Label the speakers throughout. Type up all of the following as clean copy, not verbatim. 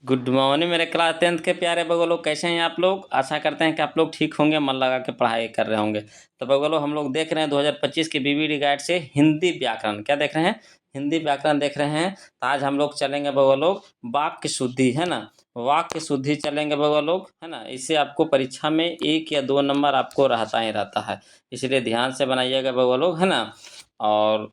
Speaker 1: Good morning मेरे class 10th के प्यारे बगो लोग, कैसे हैं आप लोग। आशा करते हैं कि आप लोग ठीक होंगे, मन लगा के पढ़ाई कर रहे होंगे। तो बगो लोग हम लोग देख रहे हैं 2025 के बीबीडी गाइड से हिंदी व्याकरण। क्या देख रहे हैं? हिंदी व्याकरण देख रहे हैं। तो आज हम लोग चलेंगे बगो लोग वाक्य शुद्धि, है ना। वाक्य शुद्धि चलेंगे बगो लोग, है ना। इससे आपको परीक्षा में 1 या 2 नंबर आपको रहता ही रहता है, इसलिए ध्यान से बनाइएगा बगो लोग, है ना। और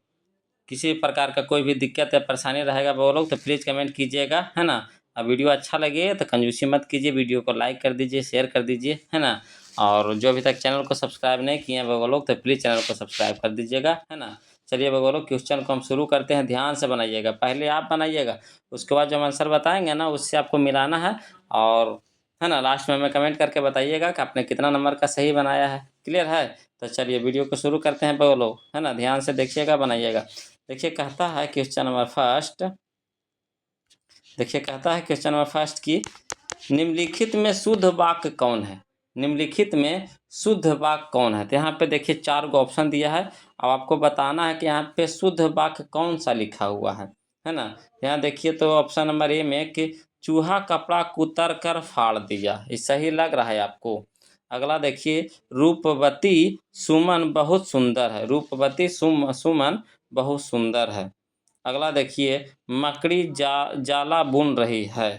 Speaker 1: किसी प्रकार का कोई भी दिक्कत या परेशानी रहेगा वो लोग तो प्लीज़ कमेंट कीजिएगा, है ना। वीडियो अच्छा लगे तो कंजूसी मत कीजिए, वीडियो को लाइक कर दीजिए, शेयर कर दीजिए, है ना। और जो अभी तक चैनल को सब्सक्राइब नहीं किए हैं वो लोग तो प्लीज़ चैनल को सब्सक्राइब कर दीजिएगा, है ना। चलिए वो लोग क्वेश्चन को हम शुरू करते हैं। ध्यान से बनाइएगा, पहले आप बनाइएगा, उसके बाद जो हम आंसर बताएंगे ना उससे आपको मिलाना है। और है ना, लास्ट में हमें कमेंट करके बताइएगा कि आपने कितना नंबर का सही बनाया है। क्लियर है? तो चलिए वीडियो को शुरू करते हैं वो लोग, है ना। ध्यान से देखिएगा, बनाइएगा। देखिए कहता है क्वेश्चन नंबर फर्स्ट, देखिए कहता है क्वेश्चन नंबर फर्स्ट की निम्नलिखित में शुद्ध वाक्य कौन है। निम्नलिखित में शुद्ध वाक्य कौन है। तो यहाँ पे देखिए 4 गो ऑप्शन दिया है। अब आपको बताना है कि यहाँ पे शुद्ध वाक्य कौन सा लिखा हुआ है ना। यहाँ देखिए तो ऑप्शन नंबर ए में कि चूहा कपड़ा कुतर कर फाड़ दिया, ये सही लग रहा है आपको। अगला देखिए रूपवती सुमन बहुत सुंदर है, रूपवती सुमन बहुत सुंदर है। अगला देखिए मकड़ी जाला बुन रही है।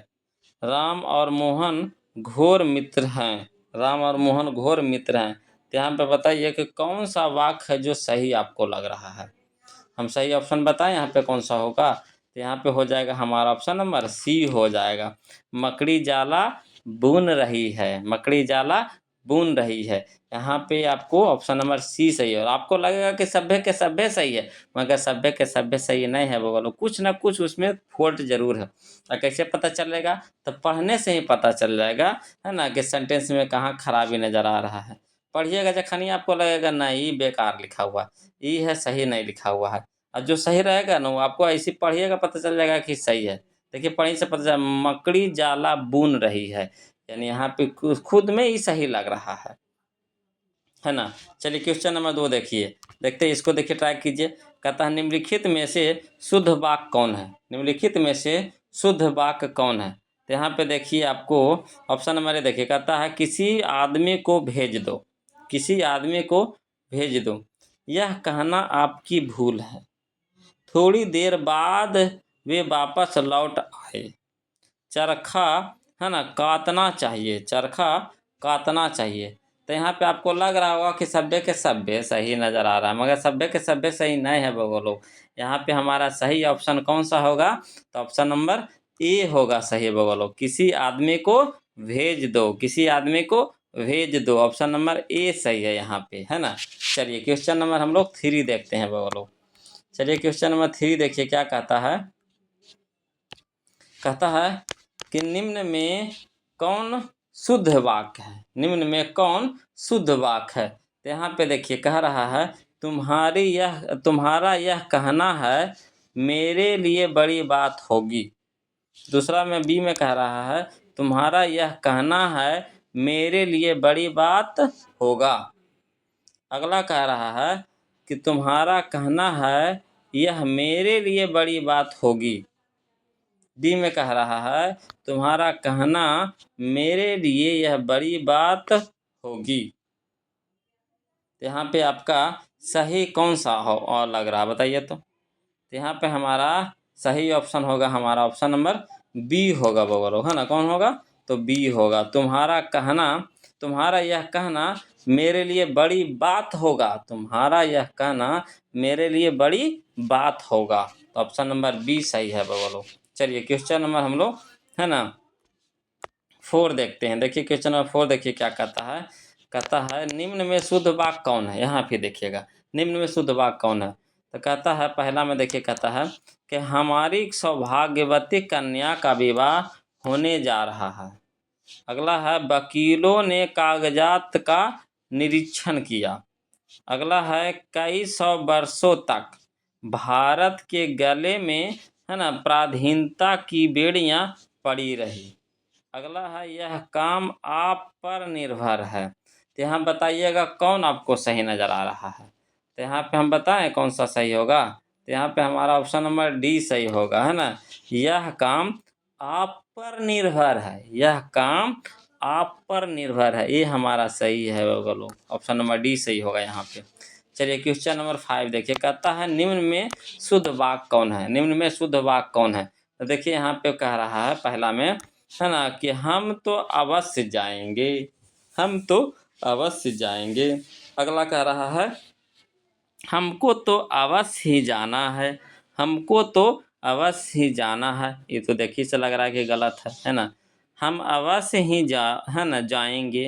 Speaker 1: राम और मोहन घोर मित्र हैं, राम और मोहन घोर मित्र हैं। तो यहाँ पे बताइए कि कौन सा वाक्य है जो सही आपको लग रहा है। हम सही ऑप्शन बताएं यहाँ पे कौन सा होगा। तो यहाँ पे हो जाएगा हमारा ऑप्शन नंबर सी हो जाएगा, मकड़ी जाला बुन रही है, मकड़ी जाला बुन रही है। यहाँ पे आपको ऑप्शन नंबर सी सही है। और आपको लगेगा कि सभ्य के सभ्य सही है, मगर सभ्य के सभ्य सही नहीं है। वो बोलो कुछ ना कुछ उसमें फॉल्ट जरूर है। और कैसे पता चलेगा? तो पढ़ने से ही पता चल जाएगा, है ना, कि सेंटेंस में कहाँ खराबी नज़र आ रहा है। पढ़िएगा जखनी आपको लगेगा नहीं ये बेकार लिखा हुआ, ये है सही नहीं लिखा हुआ है। और जो सही रहेगा ना वो आपको ऐसे पढ़िएगा पता चल जाएगा कि सही है। देखिए पढ़ी से पता चला मकड़ी जाला बुन रही है, यानी यहाँ पे खुद में ही सही लग रहा है ना। चलिए क्वेश्चन नंबर 2 देखिए, देखते हैं इसको, देखिए ट्राई कीजिए। कहता है निम्नलिखित में से शुद्ध वाक्य कौन है। निम्नलिखित में से शुद्ध वाक्य कौन है। तो यहाँ पे देखिए आपको ऑप्शन नंबर ए देखिए, कहता है किसी आदमी को भेज दो, किसी आदमी को भेज दो, यह कहना आपकी भूल है। थोड़ी देर बाद वे वापस लौट आए। चरखा, है ना, काटना चाहिए, चरखा काटना चाहिए। तो यहाँ पे आपको लग रहा होगा कि सभ्य के सभ्य सही नज़र आ रहा है, मगर सभ्य के सभ्य सही नहीं है वो लोग। यहाँ पे हमारा सही ऑप्शन कौन सा होगा? तो ऑप्शन नंबर ए होगा सही वो लोग, किसी आदमी को भेज दो, किसी आदमी को भेज दो। ऑप्शन नंबर ए सही है यहाँ पे, है ना। चलिए क्वेश्चन नंबर हम लोग 3 देखते हैं वो लोग। चलिए क्वेश्चन नंबर 3 देखिए क्या कहता है। कहता है कि निम्न में कौन शुद्ध वाक्य है, निम्न में कौन शुद्ध वाक्य है। तो यहाँ पे देखिए कह रहा है तुम्हारा यह कहना है मेरे लिए बड़ी बात होगी। दूसरा में बी में कह रहा है तुम्हारा यह कहना है मेरे लिए बड़ी बात होगा। अगला कह रहा है कि तुम्हारा कहना है यह मेरे लिए बड़ी बात होगी। डी में कह रहा है तुम्हारा कहना मेरे लिए यह बड़ी बात होगी। यहाँ पे आपका सही कौन सा हो और लग रहा है बताइए तो। यहाँ पे हमारा सही ऑप्शन होगा, हमारा ऑप्शन नंबर बी होगा बोलो, है ना। कौन होगा? तो बी होगा, तुम्हारा कहना, तुम्हारा यह कहना मेरे लिए बड़ी बात होगा, तुम्हारा यह कहना मेरे लिए बड़ी बात होगा। तो ऑप्शन नंबर बी सही है बोलो। चलिए क्वेश्चन नंबर हम लोग, है ना, 4 देखते हैं। देखिए क्वेश्चन नंबर 4 देखिए क्या कहता है। कहता है निम्न में शुद्ध वाक्य कौन है। यहाँ पे देखिएगा निम्न में शुद्ध वाक्य कौन है। तो कहता है पहला में देखिए कहता है कि हमारी सौभाग्यवती कन्या का विवाह होने जा रहा है। अगला है वकीलों ने कागजात का निरीक्षण किया। अगला है कई सौ वर्षों तक भारत के गले में, है ना, पराधीनता की बेड़ियां पड़ी रही। अगला है यह काम आप पर निर्भर है। तो यहाँ बताइएगा कौन आपको सही नज़र आ रहा है। तो यहाँ पे हम बताएं कौन सा सही होगा। तो यहाँ पे हमारा ऑप्शन नंबर डी सही होगा, है ना। यह काम आप पर निर्भर है, यह काम आप पर निर्भर है। ये हमारा सही है लोग, ऑप्शन नंबर डी सही होगा यहाँ पे। चलिए क्वेश्चन नंबर 5 देखिए, कहता है निम्न में शुद्ध वाक्य कौन है? निम्न में शुद्ध वाक्य कौन है? तो देखिए यहाँ पे कह रहा है पहला में, है ना, कि हम तो अवश्य जाएंगे, हम तो अवश्य जाएंगे। अगला कह रहा है हमको तो अवश्य ही जाना है, हमको तो अवश्य ही जाना है। ये तो देखिए से लग रहा है कि गलत है ना। हम अवश्य ही है ना जाएंगे,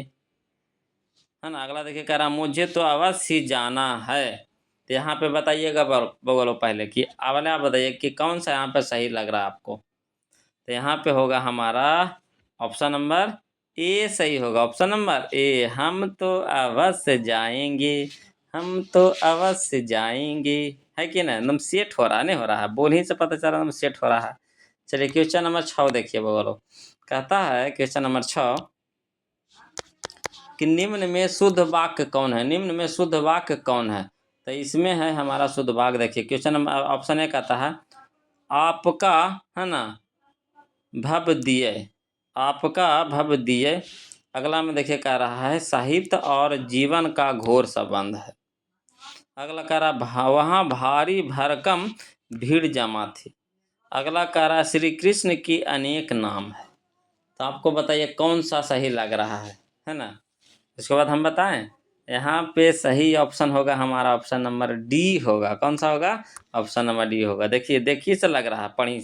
Speaker 1: है ना। अगला देखिए कह रहा मुझे तो अवश्य ही जाना है। तो यहाँ पे बताइएगा बगलो पहले कि अगला आप बताइए कि कौन सा यहाँ पे सही लग रहा है आपको। तो यहाँ पे होगा हमारा ऑप्शन नंबर ए सही होगा, ऑप्शन नंबर ए, हम तो अवश्य जाएंगे, हम तो अवश्य जाएंगे, है कि ना। एकदम सेट हो रहा नहीं हो रहा है, बोल ही से पता चल रहा है सेट हो रहा है। चलिए क्वेश्चन नंबर 6 देखिए बोलो, कहता है क्वेश्चन नंबर 6 कि निम्न में शुद्ध वाक्य कौन है? निम्न में शुद्ध वाक्य कौन है? तो इसमें है हमारा शुद्ध वाक्य, देखिए क्वेश्चन नंबर ऑप्शन ए कहता है आपका, है ना, भव दिए, आपका भव दिए। अगला में देखिए कह रहा है साहित्य और जीवन का घोर संबंध है। अगला कह रहा वहाँ भारी भरकम भीड़ जमा थी। अगला कह रहा श्री कृष्ण की अनेक नाम है। तो आपको बताइए कौन सा सही लग रहा है ना। इसके बाद हम बताएं, यहाँ पे सही ऑप्शन होगा हमारा ऑप्शन नंबर डी होगा। कौन सा होगा? ऑप्शन नंबर डी होगा। देखिए देखिए से लग रहा है, पढ़ी,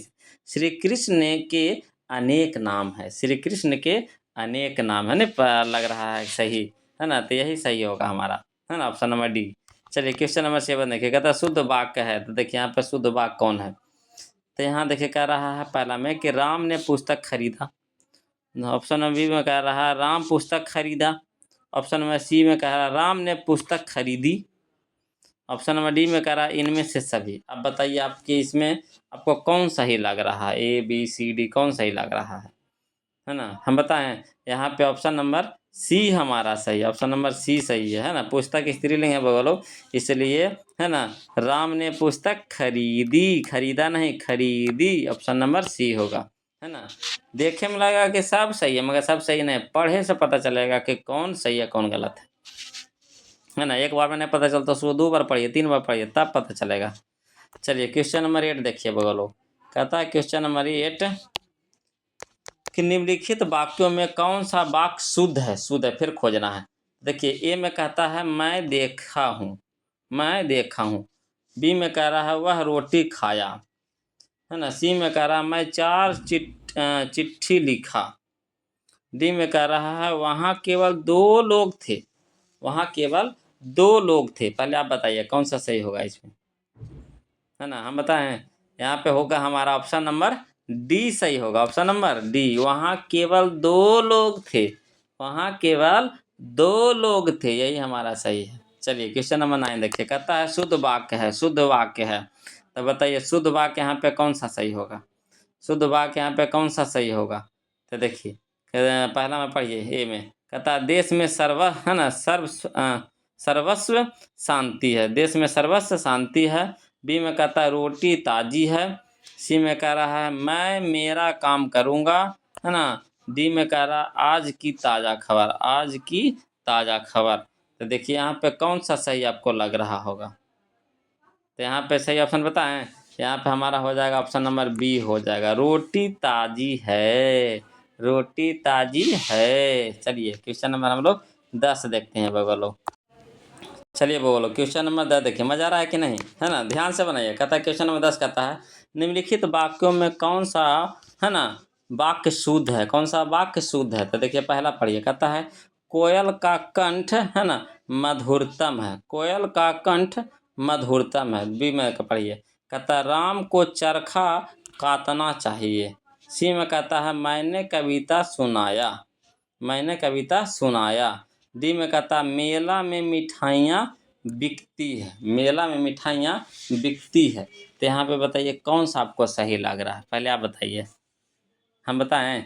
Speaker 1: श्री कृष्ण के अनेक नाम है, श्री कृष्ण के अनेक नाम है ना, लग रहा है सही, है ना। तो यही सही होगा हमारा, है ना, ऑप्शन नंबर डी। चलिए क्वेश्चन नंबर 7 देखिए, कहता है शुद्ध वाक्य है। तो देखिए यहाँ पे शुद्ध वाक्य कौन है? तो यहाँ देखिए कह रहा है पहला में कि राम ने पुस्तक खरीदा। ऑप्शन नंबर बी में कह रहा है राम पुस्तक खरीदा। ऑप्शन नंबर सी में कह रहा है राम ने पुस्तक खरीदी। ऑप्शन नंबर डी में कह रहा है इनमें से सभी। अब बताइए आपके इसमें आपको कौन सही लग रहा है? ए बी सी डी कौन सही लग रहा है ना। हम बताएं, यहाँ पे ऑप्शन नंबर सी हमारा सही, ऑप्शन नंबर सी सही है ना। पुस्तक स्त्रीलिंग है बोलो, इसलिए, है ना, राम ने पुस्तक खरीदी, खरीदा नहीं खरीदी, ऑप्शन नंबर सी होगा, है ना। देखे में लगा कि सब सही है, मगर सब सही नहीं, पढ़े से पता चलेगा कि कौन सही है कौन गलत है ना। एक बार में नहीं पता चलता, उसको 2 बार पढ़िए 3 बार पढ़िए तब पता चलेगा। चलिए क्वेश्चन नंबर 8 देखिए बगलो, कहता है क्वेश्चन नंबर 8 कि निम्नलिखित वाक्यों में कौन सा वाक्य शुद्ध है? शुद्ध है, फिर खोजना है। देखिए ए में कहता है मैं देखा हूँ, मैं देखा हूँ। बी में कह रहा है वह रोटी खाया, है ना। सी में कह रहा है मैं 4 चिट्ठी लिखा। डी में कह रहा है वहाँ केवल 2 लोग थे, वहाँ केवल 2 लोग थे। पहले आप बताइए कौन सा सही होगा इसमें, है ना। हम बताएं, यहाँ पे होगा हमारा ऑप्शन नंबर डी सही होगा, ऑप्शन नंबर डी, वहाँ केवल 2 लोग थे, वहाँ केवल 2 लोग थे, यही हमारा सही है। चलिए क्वेश्चन नंबर 9 देखिए, कहता है शुद्ध वाक्य है, शुद्ध वाक्य है। तो बताइए शुद्ध वाक्य यहाँ पे कौन सा सही होगा? शुद्ध वाक्य यहाँ पे कौन सा सही होगा? तो देखिए पहला में पढ़िए ए में, कहता है देश में है ना, सर्वस्व शांति है, देश में सर्वस्व शांति है। बी में कहता है रोटी ताजी है। सी में कह रहा है मैं मेरा काम करूँगा, है ना। डी में कह रहा है आज की ताज़ा खबर, आज की ताज़ा खबर। तो देखिए यहाँ पे कौन सा सही आपको लग रहा होगा? तो यहाँ पे सही ऑप्शन बताएं, यहाँ पे हमारा हो जाएगा ऑप्शन नंबर बी हो जाएगा, रोटी ताजी है, रोटी ताजी है। चलिए क्वेश्चन नंबर हम लोग 10 देखते हैं बगलो। चलिए बोलो क्वेश्चन नंबर 10 देखिए, मजा आ रहा है कि नहीं, है ना। ध्यान से बनाइए। कहता है क्वेश्चन नंबर 10 कहता है निम्नलिखित वाक्यों में कौन सा, है ना, वाक्य शुद्ध है? कौन सा वाक्य शुद्ध है? तो देखिए पहला पढ़िए, कहता है कोयल का कंठ, है ना, मधुरतम है, कोयल का कंठ मधुरतम है। बी में पढ़िए, कहता है राम को चरखा काटना चाहिए। सी में कहता है मैंने कविता सुनाया, मैंने कविता सुनाया। डी में कहता मेला में मिठाइयाँ बिकती है, मेला में मिठाइयाँ बिकती है। तो यहाँ पे बताइए कौन सा आपको सही लग रहा है? पहले आप बताइए, हम बताएं।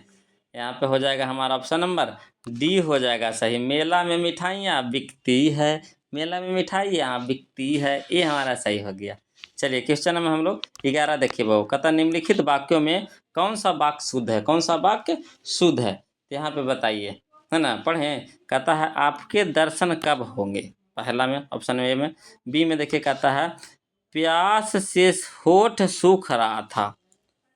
Speaker 1: यहाँ पे हो जाएगा हमारा ऑप्शन नंबर डी हो जाएगा सही, मेला में मिठाइयाँ बिकती है, मेला में मिठाइयाँ बिकती है, ये हमारा सही हो गया। चलिए क्वेश्चन नंबर हम लोग 11 देखिए बहु, कहता निम्नलिखित वाक्यों में कौन सा वाक्य शुद्ध है, कौन सा वाक्य शुद्ध है, तो यहाँ पे बताइए, है ना। पढ़ें, कहता है आपके दर्शन कब होंगे, पहला में ऑप्शन ए में। बी में देखिए कहता है प्यास से होठ सूख रहा था।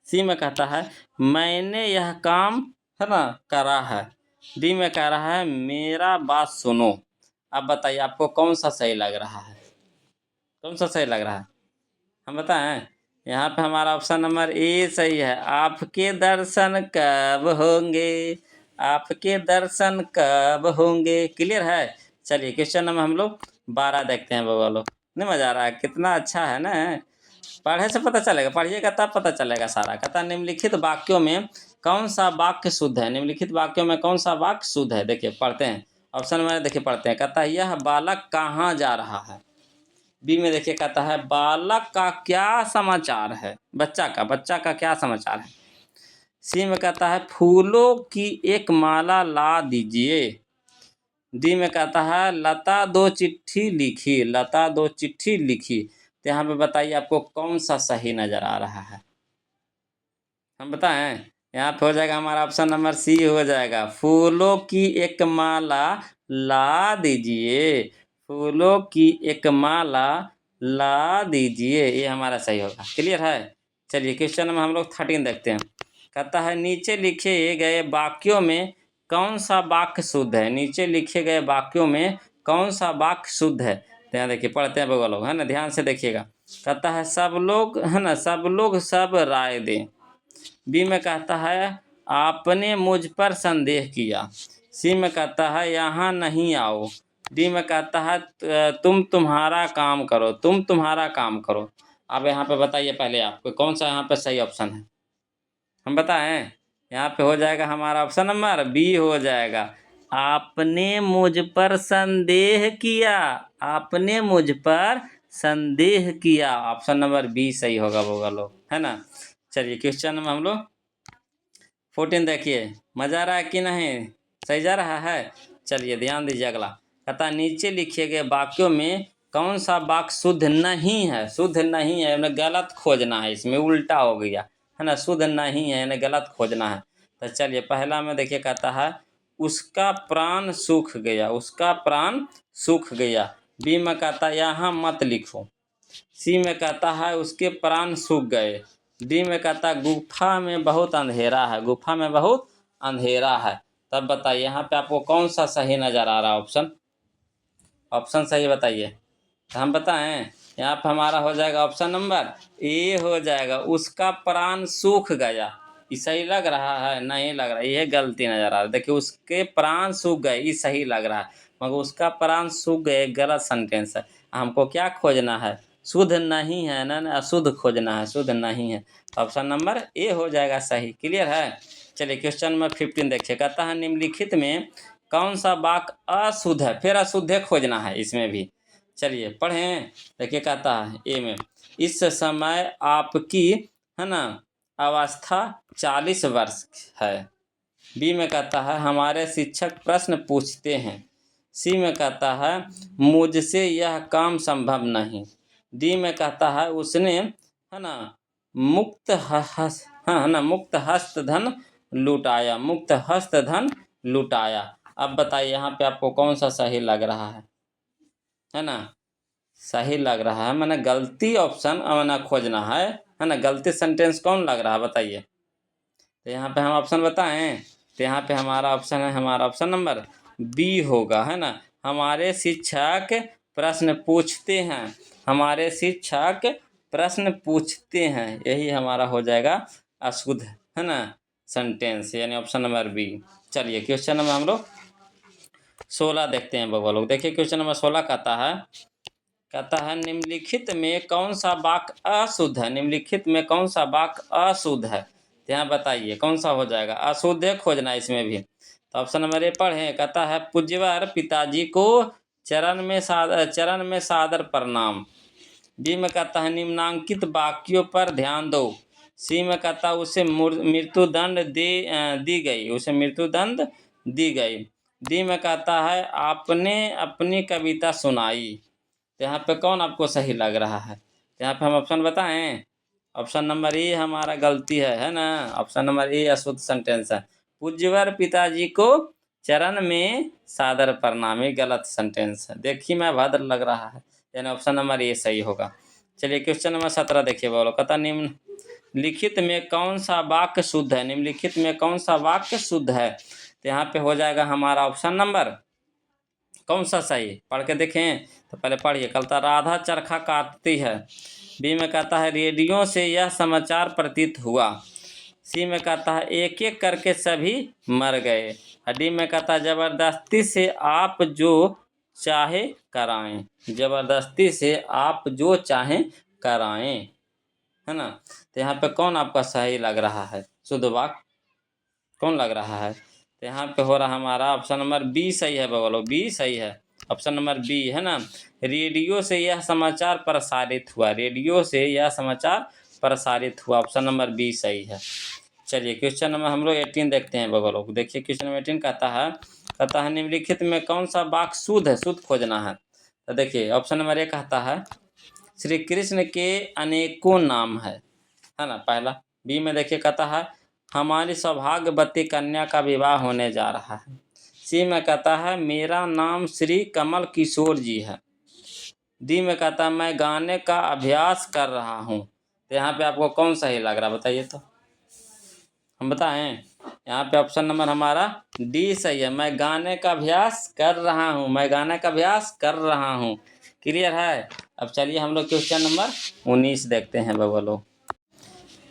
Speaker 1: सी में कहता है मैंने यह काम, है ना, करा है। डी में कह रहा है मेरा बात सुनो। अब बताइए आपको कौन सा सही लग रहा है, कौन सा सही लग रहा है, हम बताएं। यहाँ पे हमारा ऑप्शन नंबर ए सही है, आपके दर्शन कब होंगे, आपके दर्शन कब होंगे। क्लियर है। चलिए क्वेश्चन नंबर हम लोग 12 देखते हैं बगलो। नहीं मजा आ रहा है, कितना अच्छा है ना, पढ़े से पता चलेगा, पढ़िएगा तब पता चलेगा सारा। कहता है निम्नलिखित वाक्यों में कौन सा वाक्य शुद्ध है, निम्नलिखित वाक्यों में कौन सा वाक्य शुद्ध है। देखिए पढ़ते हैं, ऑप्शन में देखिए पढ़ते हैं। कहता है यह बालक कहाँ जा रहा है। बी में देखिए कहता है बालक का क्या समाचार है, बच्चा का क्या समाचार है। सी में कहता है फूलों की एक माला ला दीजिए। डी में कहता है लता दो चिट्ठी लिखी, लता दो चिट्ठी लिखी। तो यहाँ पे बताइए आपको कौन सा सही नजर आ रहा है, हम बताएं। यहाँ पे हो जाएगा हमारा ऑप्शन नंबर सी हो जाएगा, फूलों की एक माला ला दीजिए, फूलों की एक माला ला दीजिए, ये हमारा सही होगा। क्लियर है। चलिए क्वेश्चन नंबर हम लोग 13 देखते हैं। कहता है नीचे लिखे गए वाक्यों में कौन सा वाक्य शुद्ध है, नीचे लिखे गए वाक्यों में कौन सा वाक्य शुद्ध है। तो यहाँ देखिए पढ़ते हैं बगल लोग, है ना, ध्यान से देखिएगा। कहता है सब लोग, है ना, सब लोग सब राय दें। बी में कहता है आपने मुझ पर संदेह किया। सी में कहता है यहाँ नहीं आओ। डी में कहता है तुम तुम्हारा काम करो, तुम तुम्हारा काम करो। अब यहाँ पे बताइए पहले आपको कौन सा यहाँ पे सही ऑप्शन है, हम बताएं। यहाँ पे हो जाएगा हमारा ऑप्शन नंबर बी हो जाएगा, आपने मुझ पर संदेह किया, आपने मुझ पर संदेह किया। ऑप्शन नंबर बी सही होगा वो लोग, है ना। चलिए क्वेश्चन में हम लोग 14 देखिए, मजा आ रहा है कि नहीं, सही जा रहा है। चलिए ध्यान दीजिए अगला। कहता नीचे लिखे गए वाक्यों में कौन सा वाक्य शुद्ध नहीं है, शुद्ध नहीं है यानी गलत खोजना है, इसमें उल्टा हो गया, है ना, शुद्ध नहीं है यानी गलत खोजना है। तो चलिए पहला में देखिए कहता है उसका प्राण सूख गया, उसका प्राण सूख गया। बी में कहता है यहाँ मत लिखो। सी में कहता है उसके प्राण सूख गए। डी में कहता है गुफा में बहुत अंधेरा है, गुफा में बहुत अंधेरा है। तब बताइए यहाँ पे आपको कौन सा सही नजर आ रहा है ऑप्शन, ऑप्शन सही बताइए। तो हम बताएं, यहाँ पे हमारा हो जाएगा ऑप्शन नंबर ए हो जाएगा, उसका प्राण सूख गया। ये सही लग रहा है, नहीं लग रहा, ये गलती नजर आ रहा है। देखिए उसके प्राण सूख गए, ये सही लग रहा है, मगर उसका प्राण सूख गए गलत सेंटेंस है। हमको क्या खोजना है, शुद्ध नहीं है ना, अशुद्ध खोजना है, शुद्ध नहीं है। ऑप्शन नंबर ए हो जाएगा सही। क्लियर है। चलिए क्वेश्चन नंबर 15 देखिए। कहता है निम्नलिखित में कौन सा वाक्य अशुद्ध है, फिर अशुद्ध खोजना है इसमें भी। चलिए पढ़ें, देखिए कहता है ए में इस समय आपकी, है ना, अवस्था 40 वर्ष है। बी में कहता है हमारे शिक्षक प्रश्न पूछते हैं। सी में कहता है मुझसे यह काम संभव नहीं। डी में कहता है उसने, है ना, मुक्त हस्त, हाँ, है ना, मुक्त हस्त धन लुटाया, मुक्त हस्त धन लुटाया। अब बताइए यहाँ पे आपको कौन सा सही लग रहा है ना, सही लग रहा है, मैंने गलती ऑप्शन मैंने खोजना है ना, गलती सेंटेंस कौन लग रहा है बताइए। तो यहाँ पे हम ऑप्शन बताएं, तो यहाँ पे हमारा ऑप्शन है, हमारा ऑप्शन नंबर बी होगा, है ना, हमारे शिक्षक प्रश्न पूछते हैं, हमारे शिक्षक प्रश्न पूछते हैं, यही हमारा हो जाएगा अशुद्ध, है ना, सेंटेंस, यानी ऑप्शन नंबर बी। चलिए क्वेश्चन नंबर हम लोग 16 देखते हैं बबा लोग। देखिए क्वेश्चन नंबर 16 कहता है निम्नलिखित में कौन सा वाक्य अशुद्ध है, निम्नलिखित में कौन सा वाक्य अशुद्ध है। तो यहाँ बताइए कौन सा हो जाएगा, अशुद्ध खोजना है इसमें भी। तो ऑप्शन नंबर ए पढ़ें। कहता है पूज्यवर पिताजी को चरण में सादर प्रणाम। बी में कहता है निम्नांकित वाक्यों पर ध्यान दो। सी में कहता है उसे मृत्युदंड दी गई, उसे मृत्युदंड दी गई। डी में कहता है आपने अपनी कविता सुनाई। तो यहाँ पे कौन आपको सही लग रहा है, तो यहाँ पे हम ऑप्शन बताएं। ऑप्शन नंबर ए हमारा गलती है ना। ऑप्शन नंबर ए अशुद्ध सेंटेंस है। पूज्यवर पिताजी को चरण में सादर प्रणाम, ये गलत सेंटेंस है। देखिए मैं भद्र लग रहा है, यानी ऑप्शन नंबर ए सही होगा। चलिए क्वेश्चन नंबर 17 देखिए बोलो, कहता निम्नलिखित में कौन सा वाक्य शुद्ध है। निम्नलिखित में कौन सा वाक्य शुद्ध है, तो यहाँ पे हो जाएगा हमारा ऑप्शन नंबर कौन सा सही, पढ़ के देखें। तो पहले पढ़िए, कहता राधा चरखा काटती है। बी में कहता है रेडियो से यह समाचार प्रतीत हुआ। सी में कहता है एक एक करके सभी मर गए। डी में कहता है जबरदस्ती से आप जो चाहे कराएं। जबरदस्ती से आप जो चाहें कराएं, है ना। तो यहाँ पे कौन आपका सही लग रहा है, शुद्ध वाक्य कौन लग रहा है। तो यहाँ पे हो रहा हमारा ऑप्शन नंबर बी सही है, बोलो बी सही है। ऑप्शन नंबर बी है ना, रेडियो से यह समाचार प्रसारित हुआ। रेडियो से यह समाचार प्रसारित हुआ, ऑप्शन नंबर बी सही है। चलिए क्वेश्चन नंबर हम लोग 18 देखते हैं बगल लोग। देखिए क्वेश्चन नंबर 18 कहता है निम्नलिखित में कौन सा वाक्य शुद्ध है, शुद्ध खोजना है। तो देखिए ऑप्शन नंबर ए कहता है श्री कृष्ण के अनेकों नाम है ना, पहला। बी में देखिए कहता है हमारी सौभाग्यवती कन्या का विवाह होने जा रहा है। सी में कहता है मेरा नाम श्री कमल किशोर जी है। डी में कहता है मैं गाने का अभ्यास कर रहा हूँ। तो यहाँ पे आपको कौन सही लग रहा है बताइए, तो हम बताएं। यहाँ पे ऑप्शन नंबर हमारा डी सही है, मैं गाने का अभ्यास कर रहा हूँ। मैं गाने का अभ्यास कर रहा हूँ। क्लियर है। अब चलिए हम लोग क्वेश्चन नंबर 19 देखते हैं बबा लोग।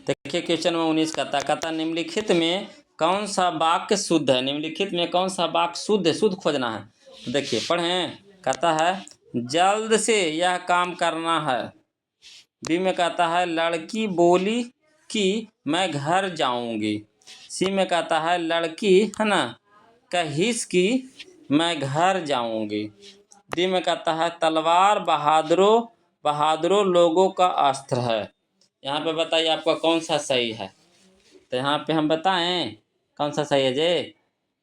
Speaker 1: देखिए क्वेश्चन नंबर 19 कहता निम्नलिखित में कौन सा वाक्य शुद्ध है। निम्नलिखित में कौन सा वाक्य शुद्ध है, शुद्ध खोजना है। तो देखिए पढ़ें, कहता है जल्द से यह काम करना है। बी में कहता है लड़की बोली कि मैं घर जाऊंगी। सी में कहता है लड़की है ना कहिस कि मैं घर जाऊंगी। डी में कहता है तलवार बहादुरों लोगों का अस्त्र है। यहाँ पे बताइए आपका कौन सा सही है। तो यहाँ पे हम बताएं कौन सा सही है जे।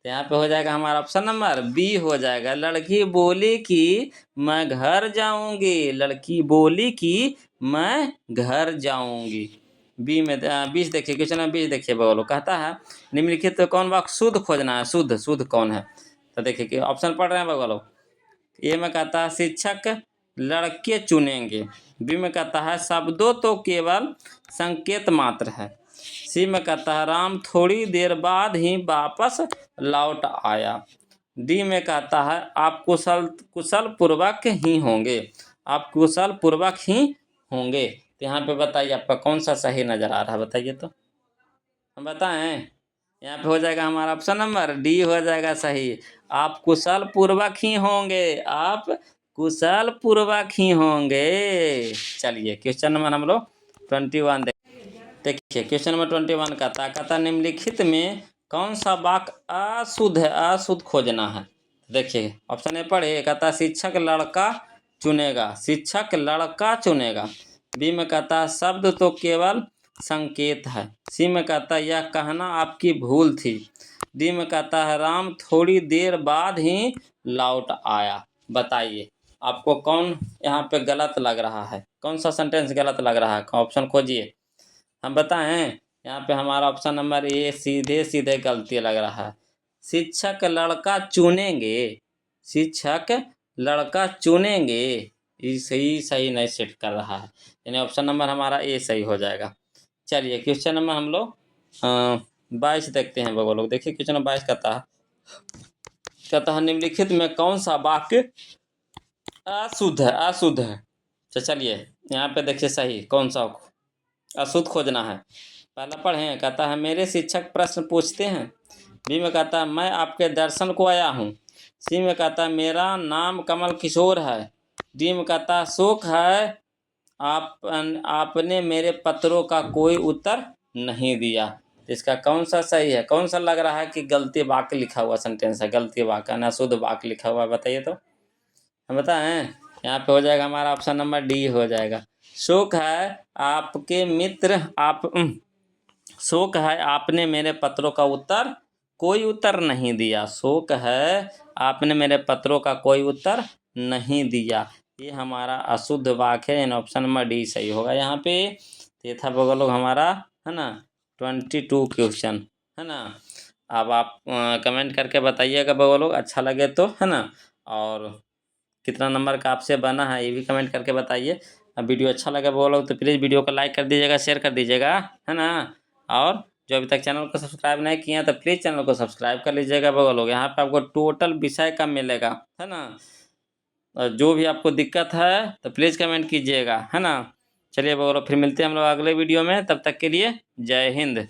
Speaker 1: तो यहाँ पे हो जाएगा हमारा ऑप्शन नंबर बी हो जाएगा, लड़की बोली कि मैं घर जाऊंगी। लड़की बोली कि मैं घर जाऊंगी। बी में 20 देखिए क्वेश्चन नंबर 20 देखिए बोलो, कहता है निम्नलिखित तो कौन वाक्य शुद्ध खोजना है। शुद्ध शुद्ध कौन है, तो देखिए कि ऑप्शन पढ़ रहे हैं बगलो। ए में कहता है शिक्षक लड़के चुनेंगे। बी में कहता है शब्दों तो केवल संकेत मात्र है। सी में कहता है राम थोड़ी देर बाद ही वापस लौट आया। डी में कहता है आप कुशल पूर्वक ही होंगे। आप कुशल पूर्वक ही होंगे। तो यहाँ पे बताइए आपका कौन सा सही नजर आ रहा है बताइए, तो हम बताएं। यहाँ पे हो जाएगा हमारा ऑप्शन नंबर डी हो जाएगा सही, आप कुशल पूर्वक ही होंगे। आप कुशल पूर्वक ही होंगे। चलिए क्वेश्चन नंबर हम लोग 21 देखिए क्वेश्चन नंबर 21 कहता निम्नलिखित में कौन सा वाक्य अशुद्ध है, अशुद्ध खोजना है। देखिए ऑप्शन ए पढ़े, कहता शिक्षक लड़का चुनेगा। शिक्षक लड़का चुनेगा। बी में कहता शब्द तो केवल संकेत है। सी में कहता यह कहना आपकी भूल थी। डी में कहता है राम थोड़ी देर बाद ही लौट आया। बताइए आपको कौन यहाँ पे गलत लग रहा है, कौन सा सेंटेंस गलत लग रहा है, ऑप्शन खोजिए हम बताएं। यहाँ पे हमारा ऑप्शन नंबर ए सीधे सीधे गलती लग रहा है। शिक्षक लड़का चुनेंगे, शिक्षक लड़का चुनेंगे, ये सही नहीं सेट कर रहा है, यानी ऑप्शन नंबर हमारा ए सही हो जाएगा। चलिए क्वेश्चन नंबर हम लोग 22 देखते हैं बगो लोग। देखिए क्वेश्चन नंबर 22 कहता है निम्नलिखित में कौन सा वाक्य अशुद्ध है, अशुद्ध है। तो चलिए यहाँ पे देखिए सही कौन सा अशुद्ध खोजना है। पहला पढ़ें, कहता है मेरे शिक्षक प्रश्न पूछते हैं। बी में कहता है मैं आपके दर्शन को आया हूँ। सी में कहता है मेरा नाम कमल किशोर है। डी में कहता है शोक है आपने मेरे पत्रों का कोई उत्तर नहीं दिया। इसका कौन सा सही है, कौन सा लग रहा है कि गलती वाक्य लिखा हुआ सेंटेंस है, गलती वाक्य ना शुद्ध वाक्य लिखा हुआ बताइए, तो हम बताएं। यहाँ पे हो जाएगा हमारा ऑप्शन नंबर डी हो जाएगा, शोक है आपके मित्र शोक है आपने मेरे पत्रों का उत्तर कोई उत्तर नहीं दिया। शोक है आपने मेरे पत्रों का कोई उत्तर नहीं दिया। ये हमारा अशुद्ध वाक्य है, इन ऑप्शन नंबर डी सही होगा। यहाँ पे तो ये था बगल लोग हमारा, है ना, 22 क्वेश्चन, है ना। अब आप कमेंट करके बताइएगा बगल लोग, अच्छा लगे तो, है ना। और कितना नंबर का आपसे बना है ये भी कमेंट करके बताइए। अब वीडियो अच्छा लगा बगल लोग तो प्लीज़ वीडियो को लाइक कर दीजिएगा, शेयर कर दीजिएगा, है ना। और जो अभी तक चैनल को सब्सक्राइब नहीं किए हैं तो प्लीज़ चैनल को सब्सक्राइब कर लीजिएगा बगल लोग। यहाँ पे आपको टोटल विषय का मिलेगा, है ना। और जो भी आपको दिक्कत है तो प्लीज़ कमेंट कीजिएगा, है ना। चलिए बगल लोग फिर मिलते हैं हम लोग अगले वीडियो में, तब तक के लिए जय हिंद।